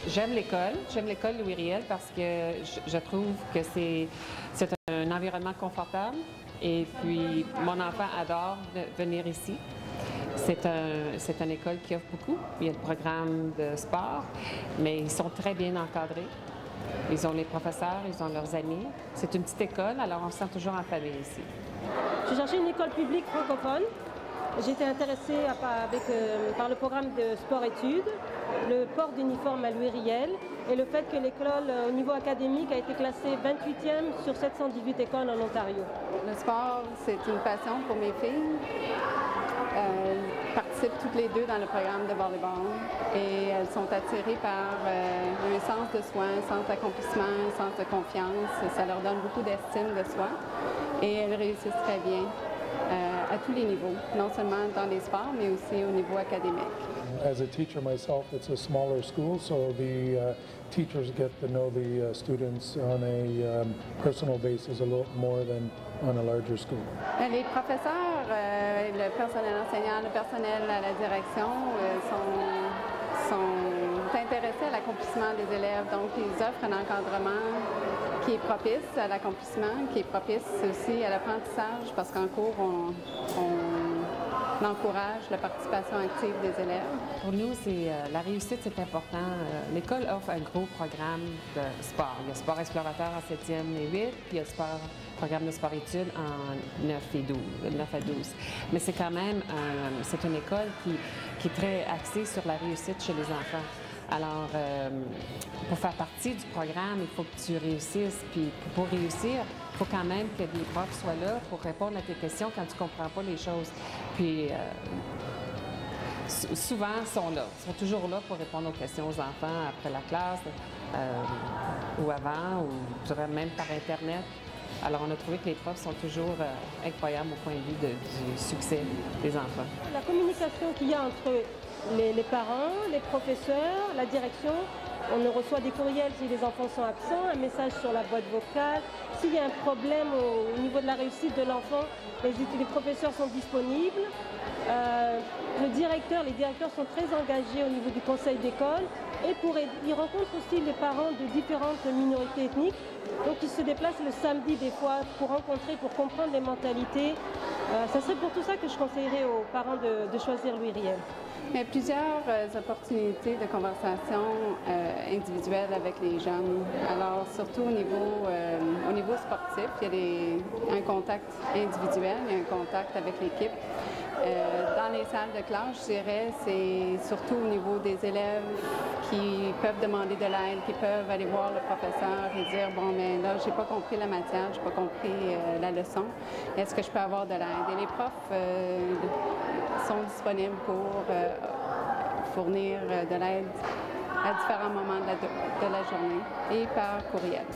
J'aime l'école Louis Riel parce que je trouve que c'est un environnement confortable et puis mon enfant adore venir ici. C'est une école qui offre beaucoup. Il y a le programme de sport, mais ils sont très bien encadrés. Ils ont les professeurs, ils ont leurs amis. C'est une petite école, alors on se sent toujours en famille ici. J'ai cherché une école publique francophone. J'ai été intéressée par le programme de sport-études, le port d'uniforme à Louis Riel et le fait que l'école au niveau académique a été classée 28e sur 718 écoles en Ontario. Le sport, c'est une passion pour mes filles. Elles participent toutes les deux dans le programme de volleyball et elles sont attirées par un sens de soi, un sens d'accomplissement, un sens de confiance. Ça leur donne beaucoup d'estime de soi et elles réussissent très bien à tous les niveaux, non seulement dans les sports, mais aussi au niveau académique. As a teacher myself, it's a smaller school, so the teachers get to know the students on a personal basis a lot more than on a larger school. Les professeurs, le personnel enseignant, le personnel à la direction sont intéressés à l'accomplissement des élèves, donc ils offrent un encadrement qui est propice à l'accomplissement, qui est propice aussi à l'apprentissage, parce qu'en cours, on encourage la participation active des élèves. Pour nous, la réussite, c'est important. L'école offre un gros programme de sport. Il y a sport explorateur en 7e et 8, puis il y a le programme de sport-études en 9 à 12. Mais c'est quand même c'est une école qui est très axée sur la réussite chez les enfants. Alors, pour faire partie du programme, il faut que tu réussisses. Puis pour réussir, il faut quand même que des profs soient là pour répondre à tes questions quand tu ne comprends pas les choses. Puis souvent, ils sont toujours là pour répondre aux questions aux enfants après la classe, ou avant, ou je dirais même par Internet. Alors, on a trouvé que les profs sont toujours incroyables au point de vue du succès des enfants. La communication qu'il y a entre les parents, les professeurs, la direction, on reçoit des courriels si les enfants sont absents, un message sur la boîte vocale. S'il y a un problème au niveau de la réussite de l'enfant, les professeurs sont disponibles. Les directeurs sont très engagés au niveau du conseil d'école et ils rencontrent aussi les parents de différentes minorités ethniques. Donc ils se déplacent le samedi des fois pour rencontrer, pour comprendre les mentalités. Ça serait pour tout ça que je conseillerais aux parents de choisir Louis Riel. Il y a plusieurs opportunités de conversation individuelle avec les jeunes. Alors, surtout au niveau sportif, il y a un contact individuel, il y a un contact avec l'équipe. Dans les salles de classe, je dirais, c'est surtout au niveau des élèves qui peuvent demander de l'aide, qui peuvent aller voir le professeur et dire « Bon, mais là, j'ai pas compris la matière, j'ai pas compris la leçon. Est-ce que je peux avoir de l'aide? » Et les profs sont disponibles pour fournir de l'aide à différents moments de la journée et par courriel.